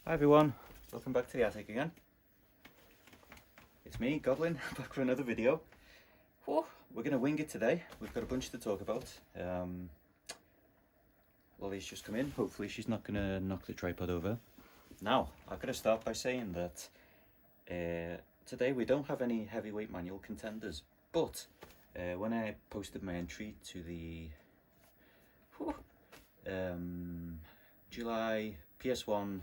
Hi everyone, welcome back to the attic again. It's me, Goblin, back for another video. Whew, we're going to wing it today. We've got a bunch to talk about. Lily's just come in. Hopefully she's not going to knock the tripod over. Now, I've got to start by saying that today we don't have any heavyweight manual contenders, but when I posted my entry to the July PS1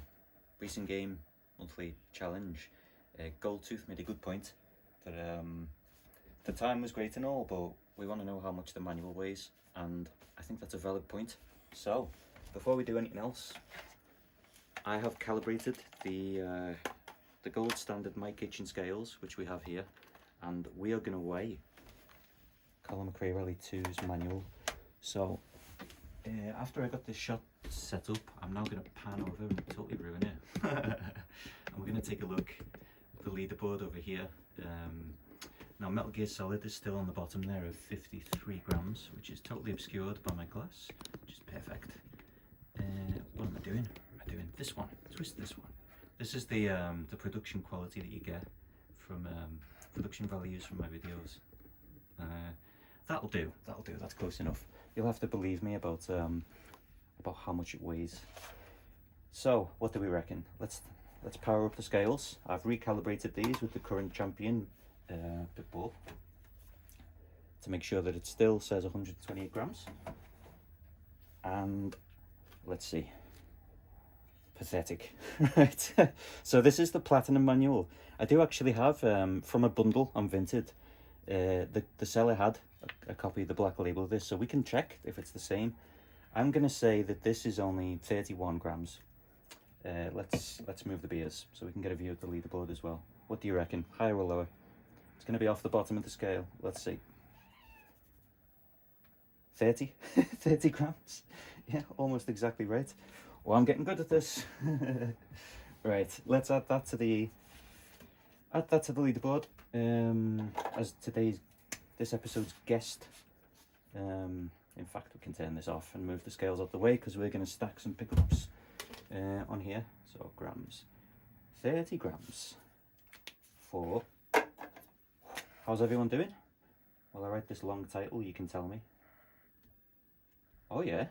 recent game monthly challenge, Goldtooth made a good point that the time was great and all, but we want to know how much the manual weighs, and I think that's a valid point. So before we do anything else, I have calibrated the gold standard My Kitchen scales, which we have here, and we are going to weigh Colin McRae Rally 2's manual. So after I got this shot set up, I'm now going to pan over and totally ruin it. And we're going to take a look at the leaderboard over here. Now Metal Gear Solid is still on the bottom there of 53 grams, which is totally obscured by my glass, which is perfect. What am I doing? Am I doing this one? Twist this one. This is the production quality that you get from production values from my videos. That'll do. That's close enough. You'll have to believe me about how much it weighs. So what do we reckon? Let's power up the scales. I've recalibrated these with the current champion Pitbull to make sure that it still says 128 grams. And let's see. Pathetic. Right. So this is the platinum manual. I do actually have from a bundle on Vinted. The seller had a copy of the black label of this, so we can check if it's the same. I'm gonna say that this is only 31 grams. Let's move the beers so we can get a view of the leaderboard as well. What do you reckon? Higher or lower? It's gonna be off the bottom of the scale. Let's see. 30 30 grams. Yeah, almost exactly right. Oh, I'm getting good at this. Right, let's add that to the leaderboard. As this episode's guest. In fact, we can turn this off and move the scales out the way because we're going to stack some pickups on here. So grams, 30 grams for. How's everyone doing? While I write this long title, you can tell me. Oh yeah.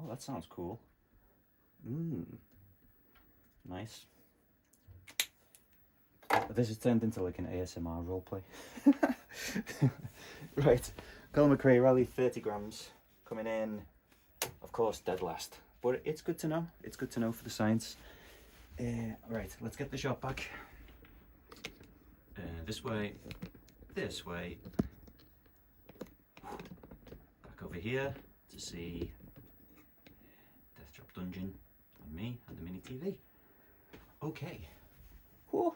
Oh, that sounds cool. Nice. This has turned into like an ASMR roleplay. Right, Colin McRae Rally 30 grams coming in, of course, dead last. But it's good to know. It's good to know for the science. Right, let's get the shot back. This way, this way. Back over here to see Death Drop Dungeon and me and the mini TV. Okay. Whoa.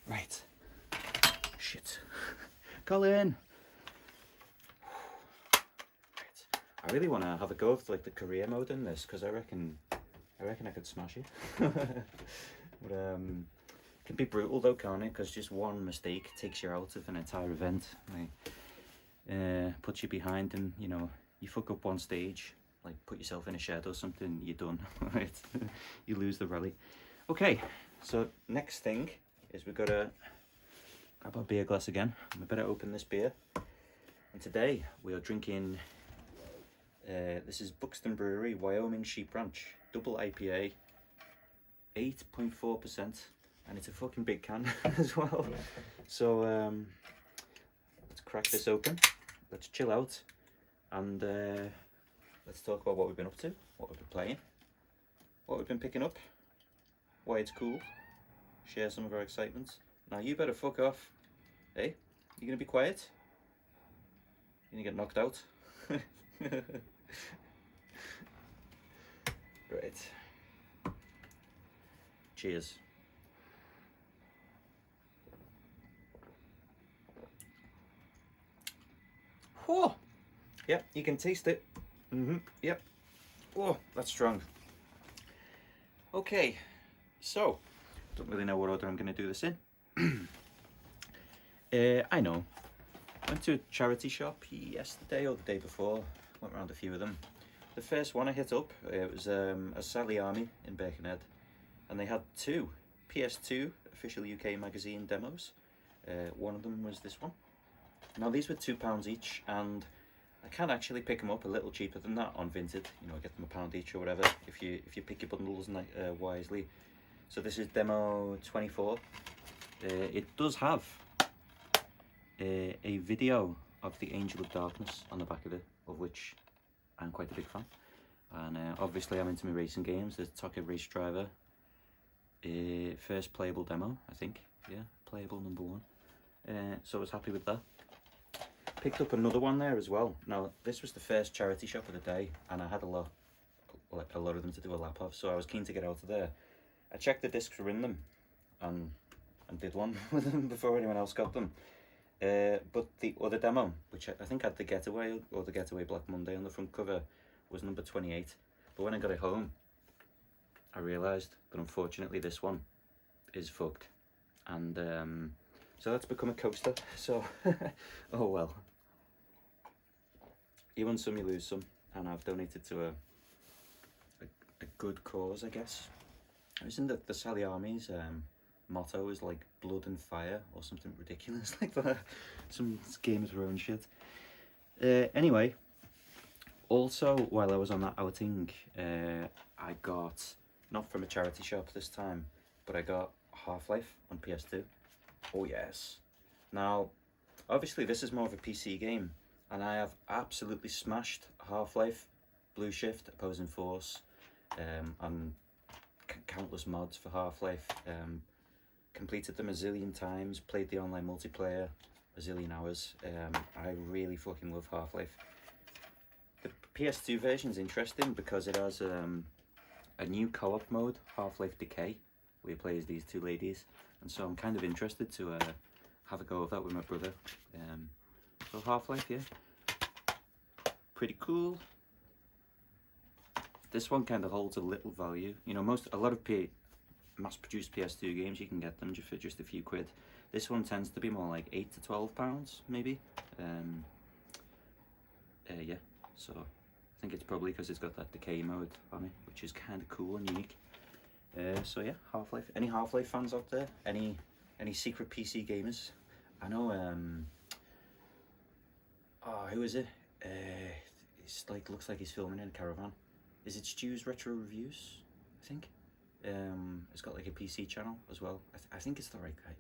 Right. Shit. Colin. Right. I really want to have a go of like the career mode in this because I reckon I could smash it. But it can be brutal though, can't it? Because just one mistake takes you out of an entire event. Like, puts you behind, and you know, you fuck up one stage, like put yourself in a shed or something, you're done. Right? You lose the rally. Okay. So next thing is we've got to grab our beer glass again. We better open this beer. And today we are drinking, this is Buxton Brewery, Wyoming Sheep Ranch, double IPA, 8.4%, and it's a fucking big can as well. So let's crack this open, let's chill out, and let's talk about what we've been up to, what we've been playing, what we've been picking up, why it's cool, share some of our excitements. Now you better fuck off. Hey, you gonna be quiet? You gonna get knocked out? Right. Cheers. Oh, yep, you can taste it. Yep. Oh, that's strong. Okay, so don't really know what order I'm going to do this in. I know. Went to a charity shop yesterday or the day before. Went around a few of them. The first one I hit up, it was a Sally Army in Birkenhead, and they had 2 PS2 official UK magazine demos. One of them was this one. Now these were £2 each, and I can actually pick them up a little cheaper than that on Vinted. You know, get them £1 each or whatever if you pick your bundles wisely. So this is demo 24. It does have a video of the Angel of Darkness on the back of it, of which I'm quite a big fan. And obviously I'm into my racing games. There's Tokka Race Driver. First playable demo, I think. Yeah, playable number 1. So I was happy with that. Picked up another one there as well. Now this was the first charity shop of the day, and I had a lot of them to do a lap of, so I was keen to get out of there. I checked the discs were in them, and did one with them before anyone else got them. But the other demo, which I think had the Getaway or the Getaway Black Monday on the front cover, was number 28. But when I got it home, I realised that unfortunately this one is fucked, and so that's become a coaster. So oh well. You win some, you lose some, and I've donated to a good cause, I guess. It was in the Sally Army's motto is like blood and fire or something ridiculous like that. Some Game of Thrones shit. Anyway, also while I was on that outing, I got, not from a charity shop this time, but I got Half-Life on PS2. Oh yes. Now, obviously this is more of a PC game, and I have absolutely smashed Half-Life, Blue Shift, Opposing Force, and countless mods for Half-Life. Completed them a zillion times, played the online multiplayer a zillion hours. I really fucking love Half-Life. The PS2 version is interesting because it has a new co-op mode, Half-Life Decay, where you play as these 2 ladies, and so I'm kind of interested to have a go of that with my brother. So Half-Life, yeah, pretty cool. This one kind of holds a little value. You know, a lot of mass-produced PS2 games, you can get them for just a few quid. This one tends to be more like £8 to £12, maybe. Yeah, so I think it's probably because it's got that decay mode on it, which is kind of cool and unique. So yeah, Half-Life. Any Half-Life fans out there? Any secret PC gamers? I know. Oh, who is it? It's like, looks like he's filming in a caravan. Is it Stu's Retro Reviews? I think. It's got like a PC channel as well. I think it's the right guy.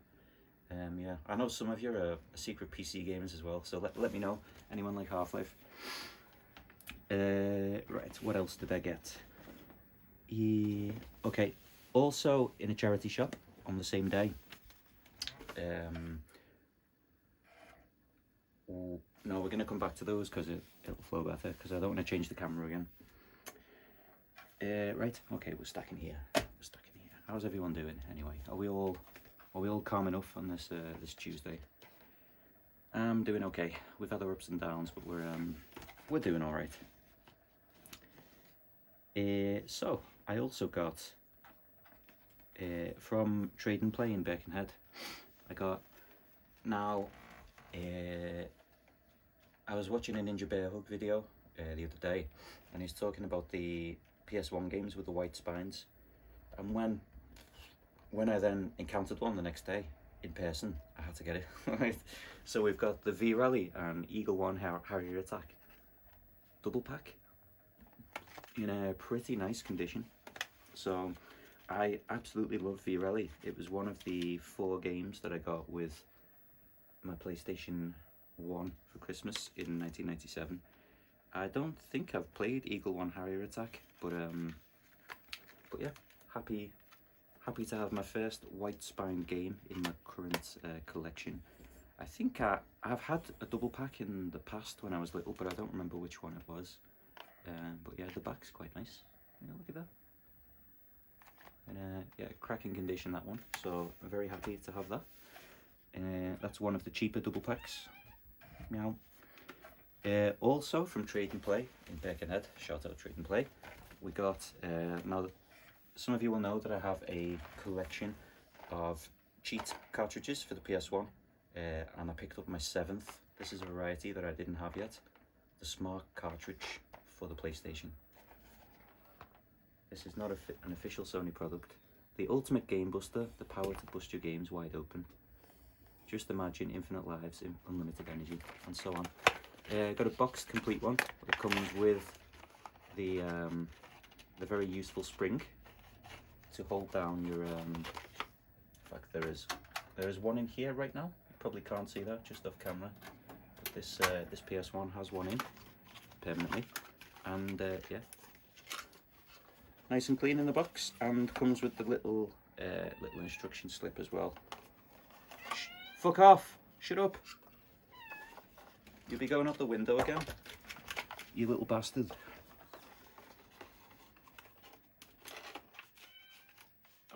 Yeah, I know some of you are secret PC gamers as well, so let me know. Anyone like Half-Life? Right, what else did I get? Okay, also in a charity shop on the same day. No, we're going to come back to those because it'll flow better, because I don't want to change the camera again. Right, okay, we're stacking here. How's everyone doing anyway? Are we all calm enough on this Tuesday? I'm doing okay. We've had our ups and downs, but we're doing all right. So I also got from Trade and Play in Birkenhead. I got now. I was watching a Ninja Bear Hug video the other day, and he's talking about the PS1 games with the white spines, and when I then encountered one the next day in person, I had to get it. Right, so we've got the V Rally and Eagle One Harrier Attack double pack in a pretty nice condition. So I absolutely love V Rally. It was one of the 4 games that I got with my PlayStation 1 for Christmas in 1997. I don't think I've played Eagle One Harrier Attack, but yeah, happy to have my first white spine game in my current collection. I think I've had a double pack in the past when I was little, but I don't remember which one it was. But yeah, the back's quite nice. Yeah, look at that. And yeah, cracking condition, that one. So I'm very happy to have that. That's one of the cheaper double packs. Meow. Also from Trade and Play in Birkenhead, shout out Trade and Play, we got, now some of you will know that I have a collection of cheat cartridges for the PS1, and I picked up my 7th. This is a variety that I didn't have yet, the Smart Cartridge for the PlayStation. This is not an official Sony product. The ultimate game buster, the power to bust your games wide open. Just imagine infinite lives, unlimited energy, and so on. Got a boxed complete one. It comes with the very useful spring to hold down your. In fact, there is one in here right now. You probably can't see that just off camera. But this PS1 has one in permanently, and yeah, nice and clean in the box, and comes with the little instruction slip as well. Fuck off! Shut up! You'll be going out the window again, you little bastard.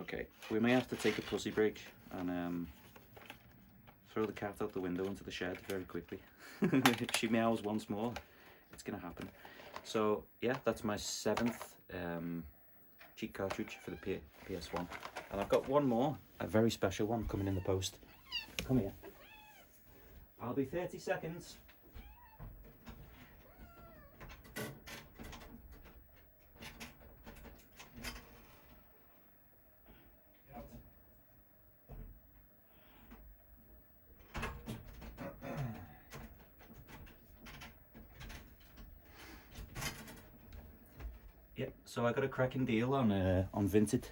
Okay, we may have to take a pussy break and throw the cat out the window into the shed very quickly. If she meows once more, it's gonna happen. So yeah, that's my 7th cheat cartridge for the PS1, and I've got one more, a very special one, coming in the post. Come here. I'll be 30 seconds. Yep, so I got a cracking deal on Vinted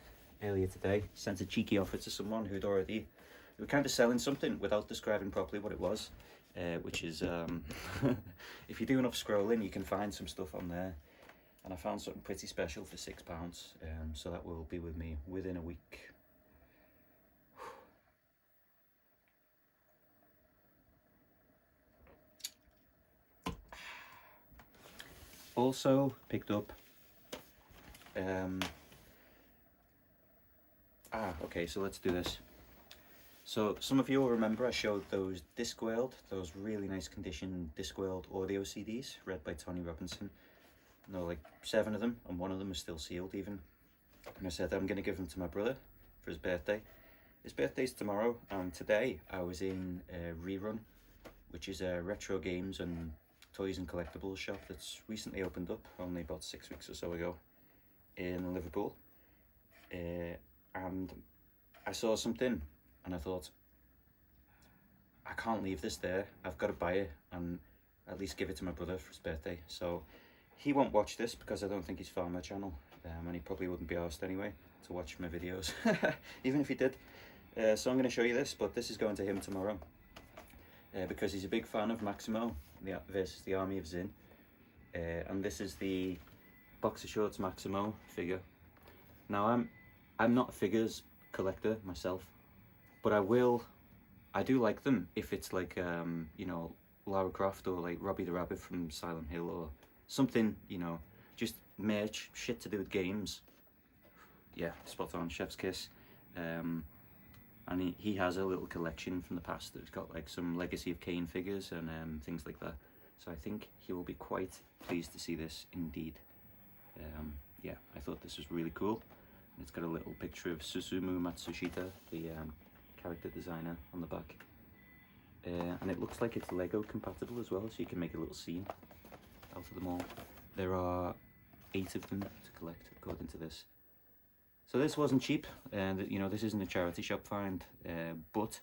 earlier today. Sent a cheeky offer to someone who'd already, we were kind of selling something without describing properly what it was, which is, if you do enough scrolling, you can find some stuff on there. And I found something pretty special for £6, so that will be with me within a week. Also picked up okay, so let's do this. So some of you will remember I showed those Discworld, those really nice condition Discworld audio CDs read by Tony Robinson. No, like 7 of them, and one of them is still sealed even. And I said I'm going to give them to my brother for his birthday. His birthday's tomorrow, and today I was in Rerun, which is a retro games and toys and collectibles shop that's recently opened up, only about 6 weeks or so ago, in Liverpool. And I saw something and I thought, I can't leave this there, I've got to buy it and at least give it to my brother for his birthday. So he won't watch this because I don't think he's found my channel, and he probably wouldn't be asked anyway to watch my videos, even if he did. So I'm going to show you this, but this is going to him tomorrow, because he's a big fan of Maximo versus the Army of Zin, and this is the boxer shorts Maximo figure. Now I'm not a figures collector myself, but I do like them if it's like you know, Lara Croft or like Robbie the Rabbit from Silent Hill or something, you know, just merch, shit to do with games. Yeah, spot on, chef's kiss. And he has a little collection from the past that's got like some Legacy of Kain figures and things like that. So I think he will be quite pleased to see this indeed. Yeah, I thought this was really cool. It's got a little picture of Susumu Matsushita, the character designer, on the back. And it looks like it's Lego compatible as well, so you can make a little scene out of them all. There are 8 of them to collect, according to this. So this wasn't cheap, and you know, this isn't a charity shop find, but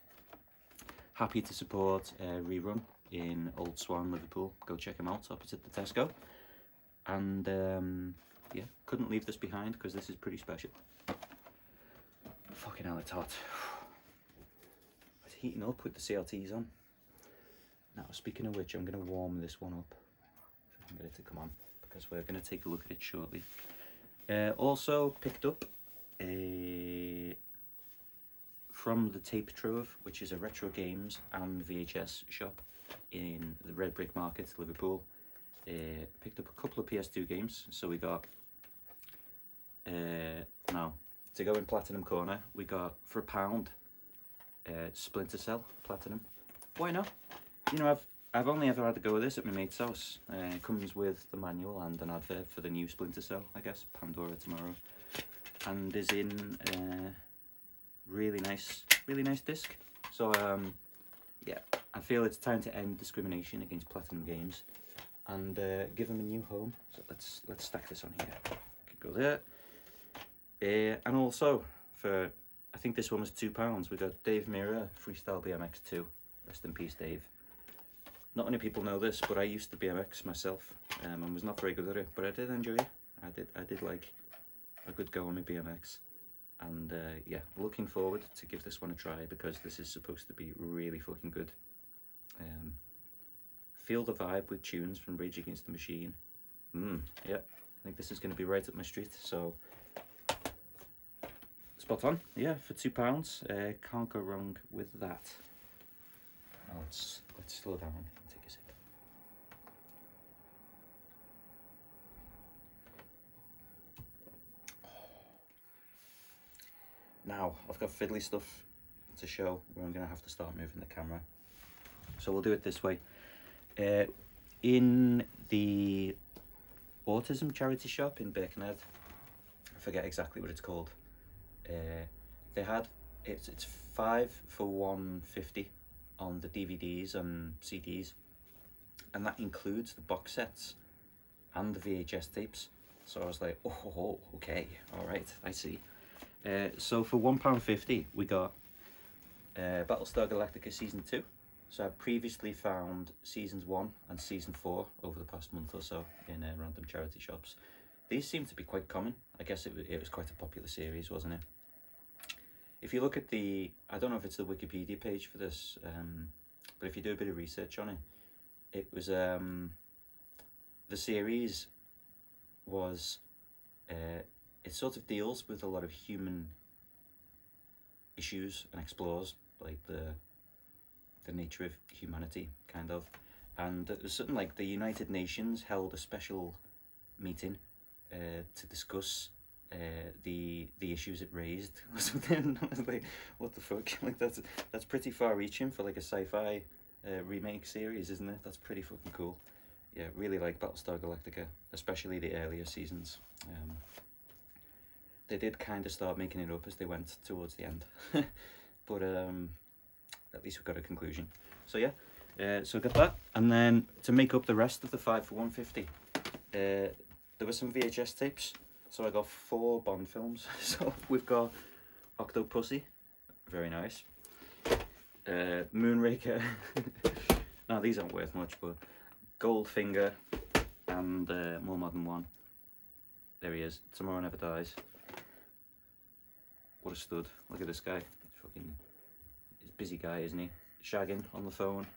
happy to support Rerun in Old Swan, Liverpool. Go check them out opposite the Tesco. And yeah, couldn't leave this behind because this is pretty special. Fucking hell, it's hot. It's heating up with the CRTs on. Now, speaking of which, I'm going to warm this one up if I can get it to come on, because we're going to take a look at it shortly. Also picked up from the Tape Trove, which is a retro games and VHS shop in the Red Brick Market, Liverpool. Picked up a couple of PS2 games. So we got now to go in Platinum Corner, we got for £1 Splinter Cell Platinum. Why not? You know, I've only ever had to go with this at my mate's house. It comes with the manual and an advert for the new Splinter Cell, I guess, Pandora tomorrow, and is in really nice disc. So yeah, I feel it's time to end discrimination against Platinum Games. and give him a new home. So let's stack this on here. Could go there. And also for, I think this one was £2. We got Dave Mirror Freestyle BMX 2. Rest in peace, Dave. Not many people know this, but I used to BMX myself, and was not very good at it, but I did enjoy it. I did like a good go on my BMX, and yeah, looking forward to give this one a try, because this is supposed to be really fucking good. Feel the vibe with tunes from Rage Against the Machine. Yeah, I think this is going to be right up my street, so spot on. Yeah, for £2, can't go wrong with that. Now let's slow down and take a sip. Now I've got fiddly stuff to show where I'm going to have to start moving the camera, so we'll do it this way. In the autism charity shop in Birkenhead, I forget exactly what it's called, they had it's 5 for £1.50 on the DVDs and CDs, and that includes the box sets and the VHS tapes. So I was like, oh, okay, all right, I see. So for £1.50 we got Battlestar Galactica Season 2. So I previously found Seasons 1 and Season 4 over the past month or so in random charity shops. These seem to be quite common. I guess it was quite a popular series, wasn't it? If you look at the, I don't know if it's the Wikipedia page for this, but if you do a bit of research on it, it was, the series was, it sort of deals with a lot of human issues and explores like the nature of humanity, kind of. And it was something like the United Nations held a special meeting to discuss the issues it raised or something. I was like, what the fuck? Like that's pretty far reaching for like a sci-fi remake series, isn't it? That's pretty fucking cool. Yeah, really like Battlestar Galactica, especially the earlier seasons. They did kind of start making it up as they went towards the end, but at least we got a conclusion. So yeah, so I got that, and then to make up the rest of the 5 for £1.50, there were some VHS tapes. So I got 4 Bond films. So we've got Octopussy, very nice. Moonraker. Now these aren't worth much, but Goldfinger and More Modern One. There he is. Tomorrow Never Dies. What a stud! Look at this guy. He's a busy guy, isn't he? Shagging on the phone,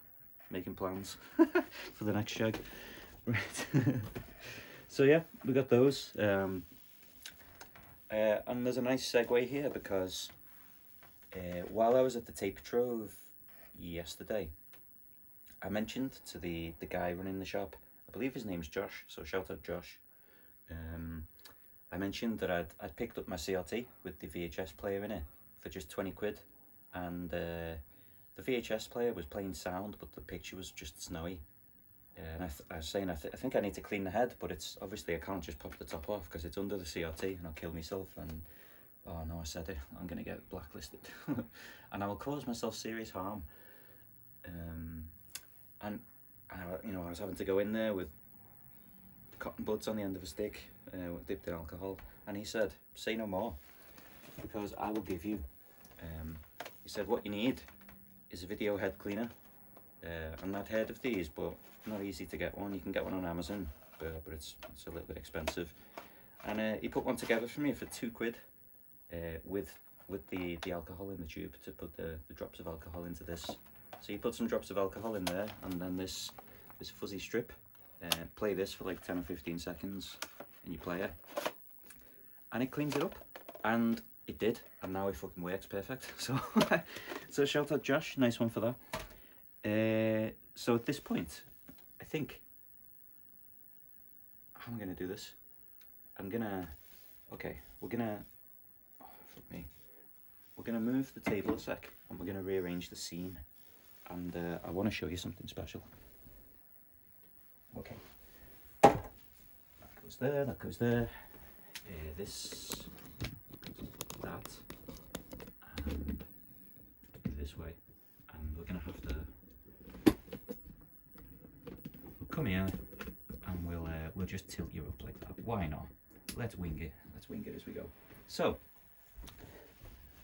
making plans for the next shag. Right. So yeah, we got those. And there's a nice segue here, because while I was at the Tape Trove yesterday, I mentioned to the guy running the shop, I believe his name's Josh, so shout out Josh. I mentioned that I'd picked up my CRT with the VHS player in it for just 20 quid, and the VHS player was playing sound, but the picture was just snowy. And I was saying I think I need to clean the head, but it's obviously I can't just pop the top off because it's under the CRT and I'll kill myself. And oh no, I said it, I'm gonna get blacklisted and I will cause myself serious harm. And you know, I was having to go in there with cotton buds on the end of a stick, dipped in alcohol, and he said, say no more, because I will give you, he said, what you need is a video head cleaner. I'm not heard of these, but not easy to get one. You can get one on Amazon, but it's a little bit expensive. And he put one together for me for 2 quid, with the alcohol in the tube to put the drops of alcohol into this. So you put some drops of alcohol in there, and then this fuzzy strip. Play this for like 10 or 15 seconds in your player, and it cleans it up, and it did, and now it fucking works perfect. So shout out Josh, nice one for that. So at this point, I think, how am I gonna do this? We're gonna move the table a sec, and we're gonna rearrange the scene, and I want to show you something special. Okay, that goes there, this, that, and this way, and we're gonna have to come here we'll just tilt you up like that. Why not? Let's wing it. Let's wing it as we go. So,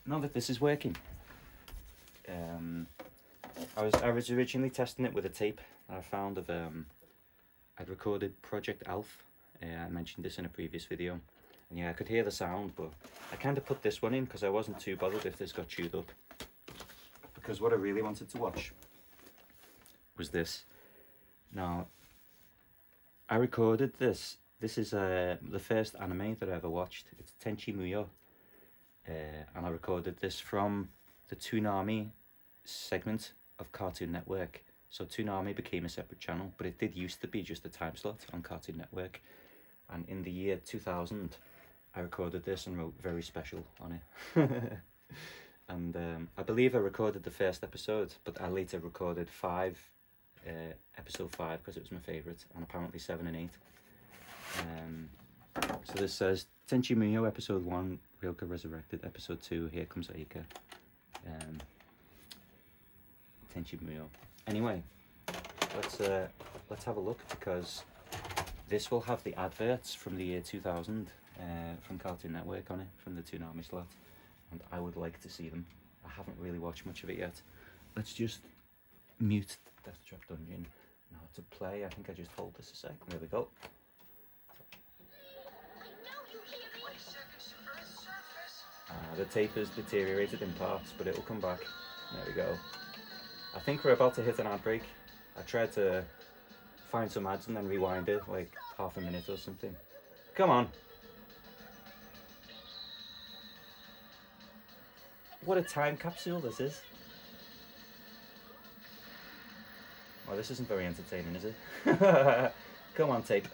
now that this is working, I was originally testing it with a tape I found of I'd recorded Project Alf. I mentioned this in a previous video, and yeah, I could hear the sound, but I kind of put this one in because I wasn't too bothered if this got chewed up, because what I really wanted to watch was this. Now, I recorded this. This is the first anime that I ever watched. It's Tenchi Muyo, and I recorded this from the Toonami segment of Cartoon Network. So Toonami became a separate channel, but it did used to be just a time slot on Cartoon Network. And in the year 2000, I recorded this and wrote "very special" on it. And I believe I recorded the first episode, but I later recorded episode 5, because it was my favourite, and apparently 7 and 8. So this says Tenchi Muyo episode 1, Ryoka resurrected. Episode 2, here comes Aika. Tenchi Muyo. Anyway, let's have a look, because this will have the adverts from the year 2000 from Cartoon Network on it, from the Toonami slot, and I would like to see them. I haven't really watched much of it yet. Let's just mute Death Trap Dungeon. Now to play, I think I just hold this a sec. There we go. The tape has deteriorated in parts, but it'll come back. There we go. I think we're about to hit an ad break. I tried to find some ads and then rewind it like half a minute or something. Come on. What a time capsule this is. Well, this isn't very entertaining, is it? Come on, tape.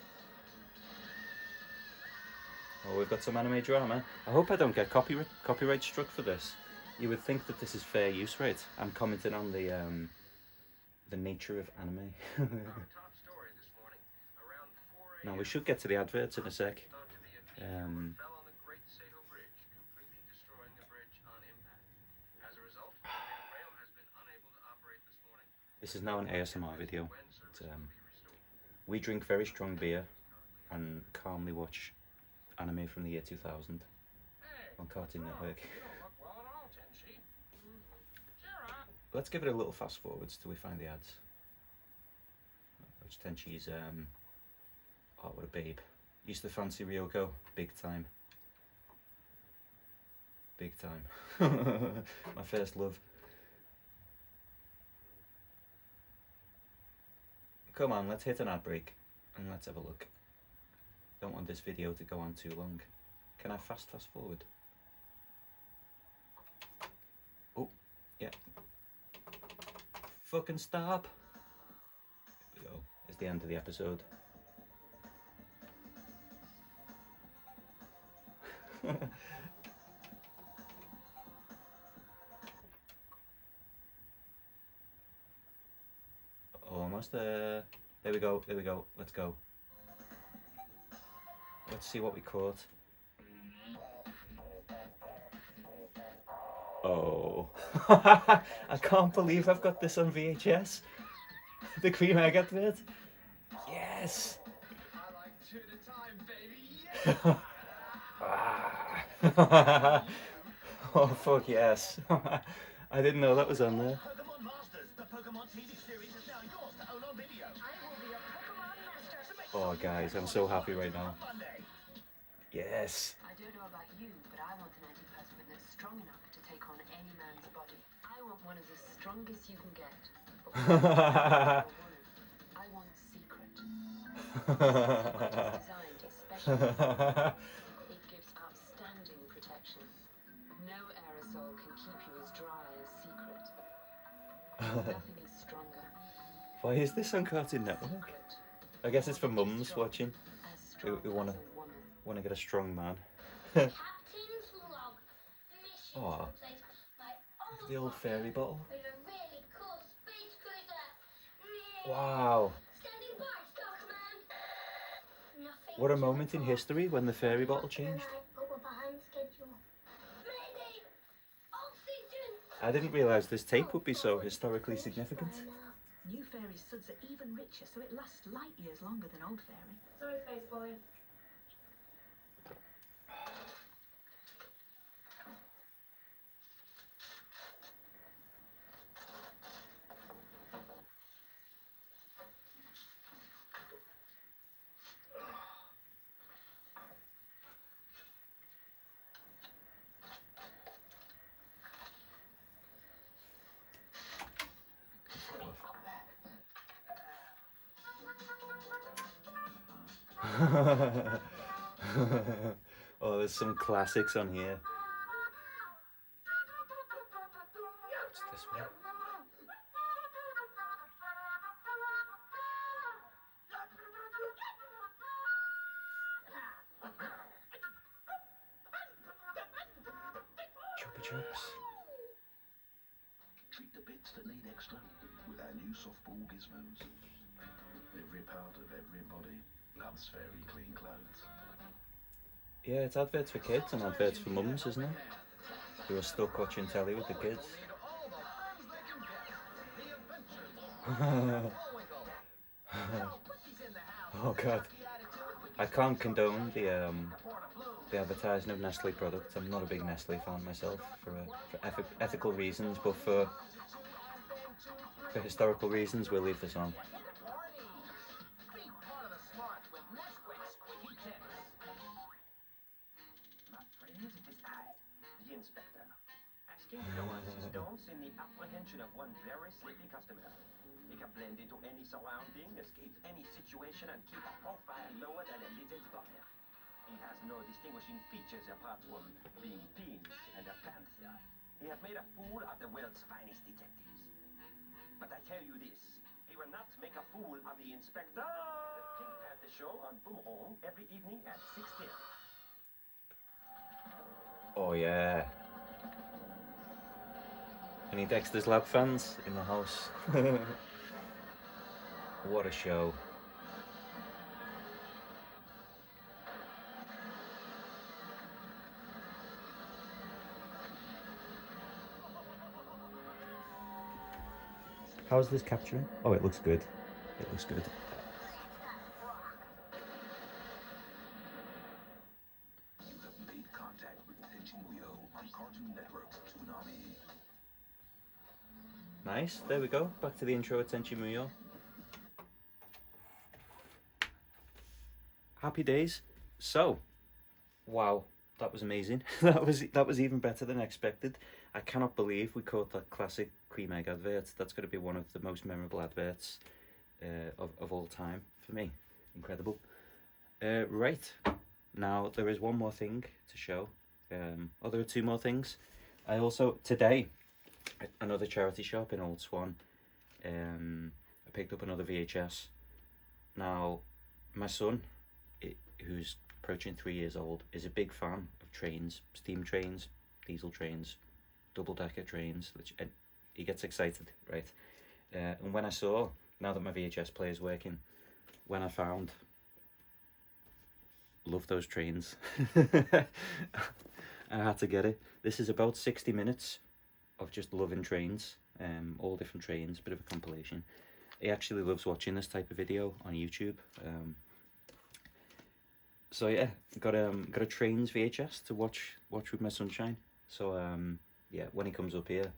Oh, we've got some anime drama. I hope I don't get copyright struck for this. You would think that this is fair use, right? I'm commenting on the nature of anime. Now we should get to the adverts in a sec. This is now an ASMR video. We drink very strong beer and calmly watch anime from the year 2000 on Cartoon Network. Let's give it a little fast forwards till we find the ads. Which Tenchi's, oh what a babe. Used to fancy Ryoko, big time. Big time. My first love. Come on, let's hit an ad break and let's have a look. Don't want this video to go on too long. Can I fast forward? Oh, yeah. Fucking stop. Here we go. It's the end of the episode. Almost there. There we go, let's go. Let's see what we caught. Oh. I can't believe I've got this on VHS. The Queen Egg advert. Yes. Oh fuck yes. I didn't know that was on there. Oh guys, I'm so happy right now. Yes. I don't know about you, but I want an antiperspirant that's strong enough to take on any man's body. I want one of the strongest you can get. I want secret. Designed especially. It gives outstanding protection. No aerosol can keep you as dry as secret. Nothing is stronger. Why is this on Cartoon Network? I guess it's for mums watching who want to get a strong man. Oh, the old fairy bottle. Wow. What a moment in history when the fairy bottle changed. I didn't realise this tape would be so historically significant. New Fairy's suds are even richer, so it lasts light years longer than Old Fairy. Sorry, Space Boy. Oh, there's some classics on here. What's this one? Chupa Chups. Treat the bits that need extra with our new softball gizmos. Every part of every body loves fairy clean clothes. Yeah, it's adverts for kids and adverts for mums, isn't it? Who are stuck watching telly with the kids. Oh god. I can't condone the advertising of Nestle products. I'm not a big Nestle fan myself for ethical reasons, but for historical reasons we'll leave this on. Stones in the apprehension of one very sleepy customer. He can blend into any surrounding, escape any situation, and keep a profile lower than a lizard's body. He has no distinguishing features apart from being pink and a panther. He has made a fool of the world's finest detectives. But I tell you this, he will not make a fool of the inspector. The Pink Panther Show on Boomerang every evening at 6:10. Oh yeah. Any Dexter's Lab fans in the house? What a show. How's this capturing? Oh, it looks good. It looks good. You have made contact with Tenchi Muyo on Cartoon Network's Toonami. Nice, there we go. Back to the intro at Tenchi Muyo. Happy days. So, wow, that was amazing. that was even better than expected. I cannot believe we caught that classic Cream Egg advert. That's going to be one of the most memorable adverts of all time for me. Incredible. Right, now there is one more thing to show. Oh, there are two more things. I also, today, another charity shop in Old Swan, I picked up another VHS. Now, my son, who's approaching 3 years old, is a big fan of trains, steam trains, diesel trains, double-decker trains, and he gets excited, right? And when I saw, now that my VHS player is working, when I found, love those trains, I had to get it. This is about 60 minutes of just loving trains, all different trains, bit of a compilation. He actually loves watching this type of video on YouTube. So yeah, got a trains VHS to watch with my sunshine. So yeah, when he comes up here,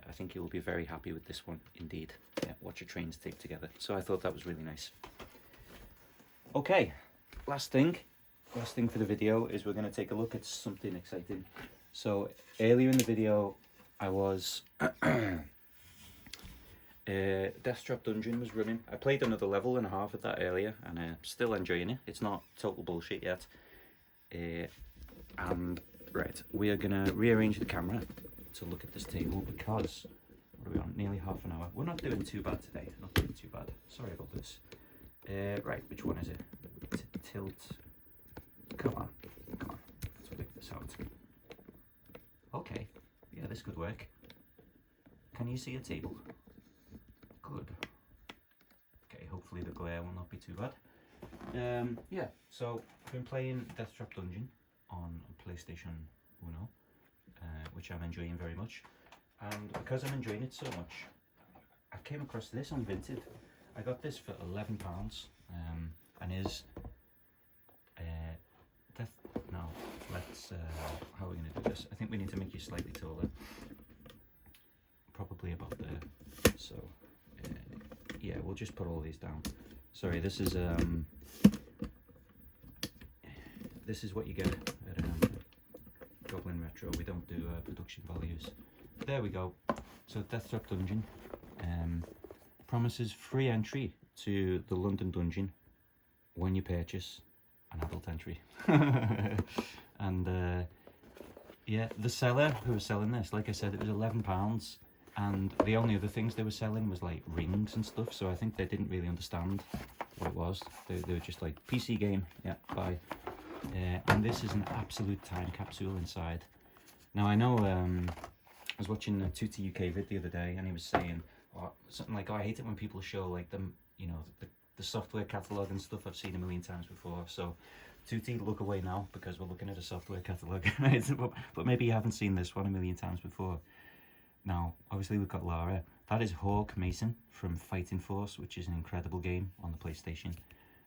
I think he will be very happy with this one indeed. Yeah, watch a trains tape together. So I thought that was really nice. Okay, last thing for the video is we're going to take a look at something exciting. So earlier in the video, I was Deathtrap Dungeon was running. I played another level and a half of that earlier, and still enjoying it. It's not total bullshit yet. And right, we are gonna rearrange the camera to look at this table because what are we on? Nearly half an hour. We're not doing too bad today. Not doing too bad. Sorry about this. Right, which one is it? Tilt. Come on. Let's pick this out. Okay. Yeah, this could work. Can you see a table? Good. Okay, hopefully the glare will not be too bad. Yeah, so I've been playing Deathtrap Dungeon on PlayStation Uno, which I'm enjoying very much. And because I'm enjoying it so much, I came across this on Vinted. I got this for £11, and is now let's how are we going to do this? I think we need to make you slightly taller, probably about there. So yeah, we'll just put all these down. Sorry, this is what you get at Goblin Retro. We don't do production values. There we go. So Death Trap Dungeon promises free entry to the London Dungeon when you purchase an adult entry. And yeah, the seller who was selling this, like I said, it was £11, and the only other things they were selling was like rings and stuff, so I think they didn't really understand what it was. They were just like, PC game, yeah, bye. And this is an absolute time capsule inside. Now I know I was watching a Tutti UK vid the other day, and he was saying something like, oh, I hate it when people show like them, you know, the software catalogue and stuff I've seen a million times before. So Tutti, look away now, because we're looking at a software catalogue. Right? But maybe you haven't seen this one a million times before. Now obviously we've got Lara. That is Hawk Mason from Fighting Force, which is an incredible game on the PlayStation.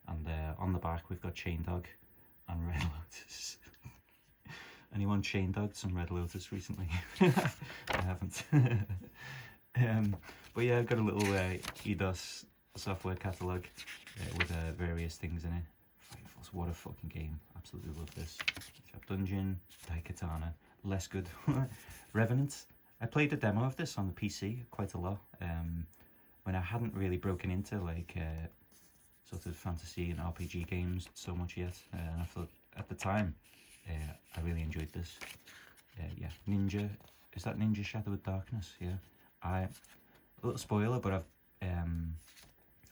And on the back we've got Chain Dog and Red Lotus. Anyone chain dogged some Red Lotus recently? I haven't. But yeah, I've got a little EDOS software catalogue with various things in it. Fighting Force, what a fucking game. Absolutely love this. Trap Dungeon, Daikatana, less good. Revenant. I played a demo of this on the PC quite a lot when I hadn't really broken into like sort of fantasy and RPG games so much yet, and I thought at the time I really enjoyed this. Yeah, Ninja, is that Ninja Shadow of Darkness? Yeah, a little spoiler, but I've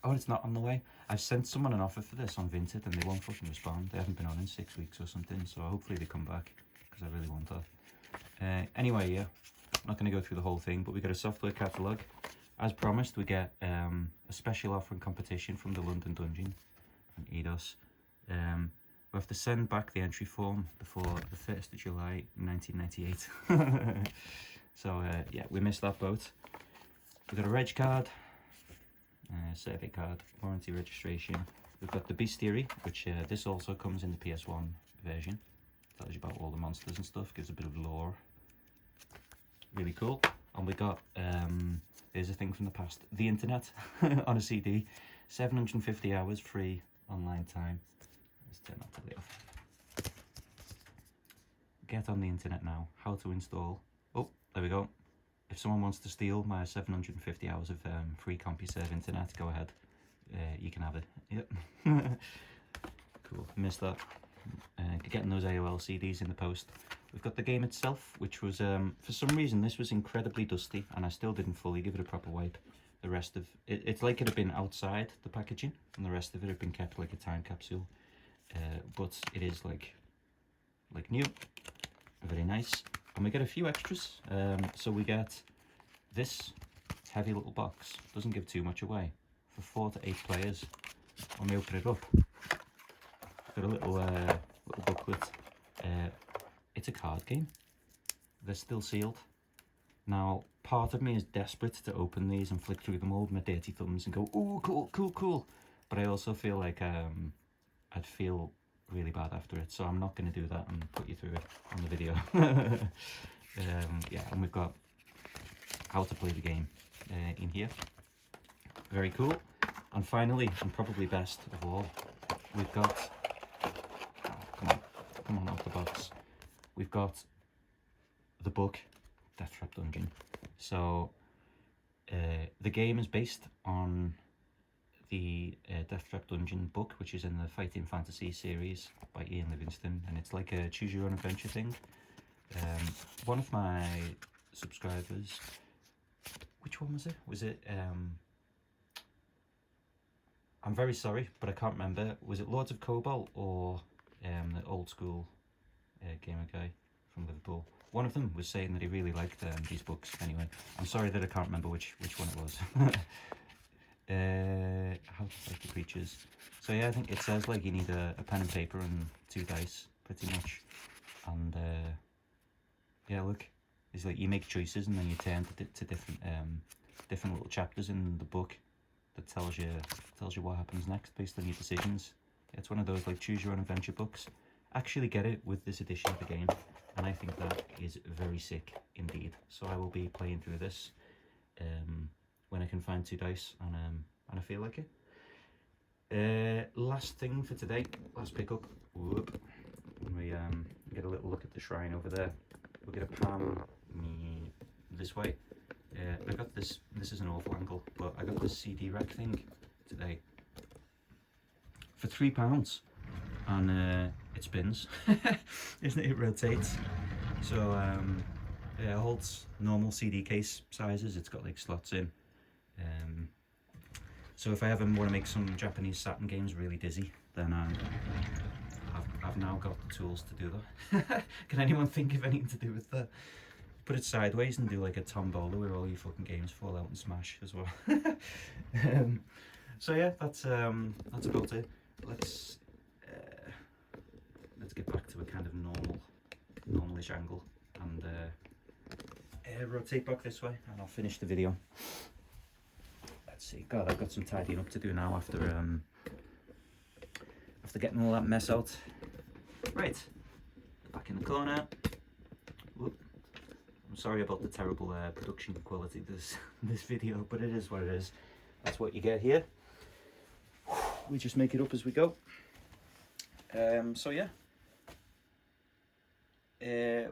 oh, it's not on the way. I've sent someone an offer for this on Vinted and they won't fucking respond. They haven't been on in 6 weeks or something, so hopefully they come back, because I really want that. Anyway, yeah, I'm not going to go through the whole thing, but we got a software catalogue. As promised, we get a special offer and competition from the London Dungeon and EDOS. We have to send back the entry form before the 1st of July 1998. So yeah, we missed that boat. We've got a reg card, survey card, warranty registration. We've got the bestiary, which this also comes in the PS1 version. Tells you about all the monsters and stuff, gives a bit of lore. Really cool. And we got, there's a thing from the past, the internet on a CD. 750 hours free online time. Let's turn that telly off. Get on the internet now. How to install. Oh, there we go. If someone wants to steal my 750 hours of free CompuServe internet, go ahead. You can have it. Yep. Cool. Missed that. Getting those AOL CDs in the post. We've got the game itself, which was, for some reason, this was incredibly dusty, and I still didn't fully give it a proper wipe. The rest of it, it's like it had been outside the packaging, and the rest of it had been kept like a time capsule. But it is like new, very nice. And we get a few extras. So we get this heavy little box, doesn't give too much away, for 4 to 8 players. When we open it up, got a little booklet. It's a card game. They're still sealed. Now, part of me is desperate to open these and flick through them all with my dirty thumbs and go, "Ooh, cool, cool, cool." But I also feel like I'd feel really bad after it, so I'm not going to do that and put you through it on the video. Yeah, and we've got how to play the game in here. Very cool. And finally, and probably best of all, we've got, oh, come on out the box. We've got the book, Death Trap Dungeon. So the game is based on the Death Trap Dungeon book, which is in the Fighting Fantasy series by Ian Livingstone, and it's like a choose your own adventure thing. One of my subscribers, which one was it? Was it, I'm very sorry, but I can't remember. Was it Lords of Cobalt or the old school gamer guy from Liverpool? One of them was saying that he really liked these books. Anyway, I'm sorry that I can't remember which one it was. How to fight the creatures. So yeah, I think it says like you need a pen and paper and 2 dice, pretty much. And yeah, look, it's like you make choices and then you turn to different different little chapters in the book that tells you what happens next based on your decisions. It's one of those like choose your own adventure books. Actually get it with this edition of the game, and I think that is very sick indeed. So I will be playing through this when I can find 2 dice and I feel like it. Last thing for today, last pickup. Whoop. We get a little look at the shrine over there. We'll get a pan this way. I got this. This is an awful angle, but I got this CD rack thing today for £3, and it spins. Isn't it? It rotates. So yeah, it holds normal CD case sizes. It's got like slots in. So if I ever want to make some Japanese Saturn games really dizzy, then I've now got the tools to do that. Can anyone think of anything to do with that? Put it sideways and do like a tombola where all your fucking games fall out and smash as well. So yeah, that's about it. Let's get back to a kind of normalish angle and rotate back this way, and I'll finish the video. Let's see. God, I've got some tidying up to do now after getting all that mess out. Right, back in the corner. Whoop. I'm sorry about the terrible production quality of this video, but it is what it is. That's what you get here. We just make it up as we go. So yeah.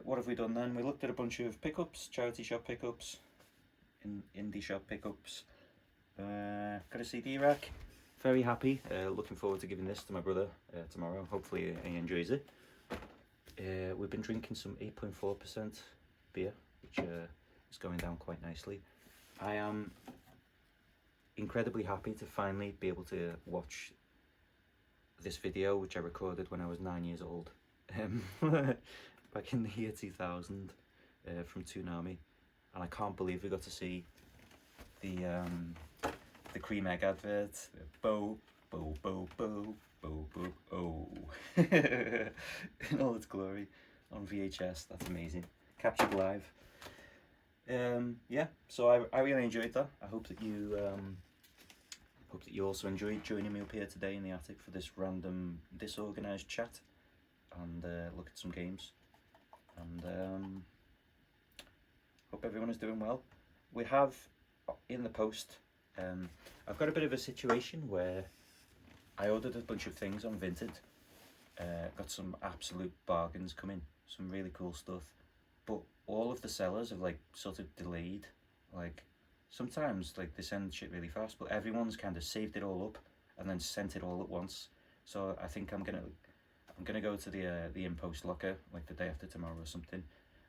What have we done then? We looked at a bunch of pickups, charity shop pickups, indie shop pickups. Got a CD rack. Very happy. Looking forward to giving this to my brother tomorrow. Hopefully he enjoys it. We've been drinking some 8.4% beer, which is going down quite nicely. I am incredibly happy to finally be able to watch this video, which I recorded when I was 9 years old, back in the year 2000, from Toonami, and I can't believe we got to see the Cream Egg advert. Bo, bo, bo, bo, bo, bo, oh. In all its glory on VHS. That's amazing. Captured live. Yeah, so I really enjoyed that. I hope that you also enjoyed joining me up here today in the attic for this random disorganized chat and look at some games. And hope everyone is doing well. We have in the post, I've got a bit of a situation where I ordered a bunch of things on Vinted, got some absolute bargains coming, some really cool stuff, but all of the sellers have like sort of delayed. Like sometimes like they send shit really fast, but everyone's kind of saved it all up and then sent it all at once. So I think I'm gonna go to the in-post locker like the day after tomorrow or something,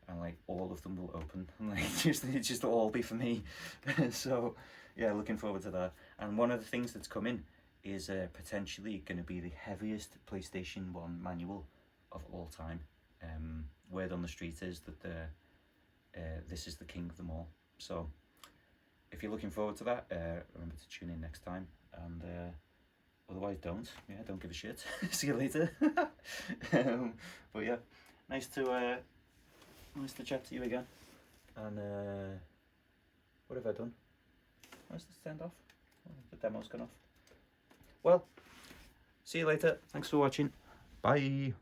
and like all of them will open and like just all be for me. So yeah, looking forward to that. And one of the things that's coming is potentially going to be the heaviest PlayStation 1 manual of all time. Word on the street is that this is the king of them all. So if you're looking forward to that, remember to tune in next time, and otherwise don't give a shit. See you later. But yeah, nice to chat to you again. And what have I done? Where's the stand off? Oh, the demo's gone off. Well, see you later. Thanks for watching. Bye.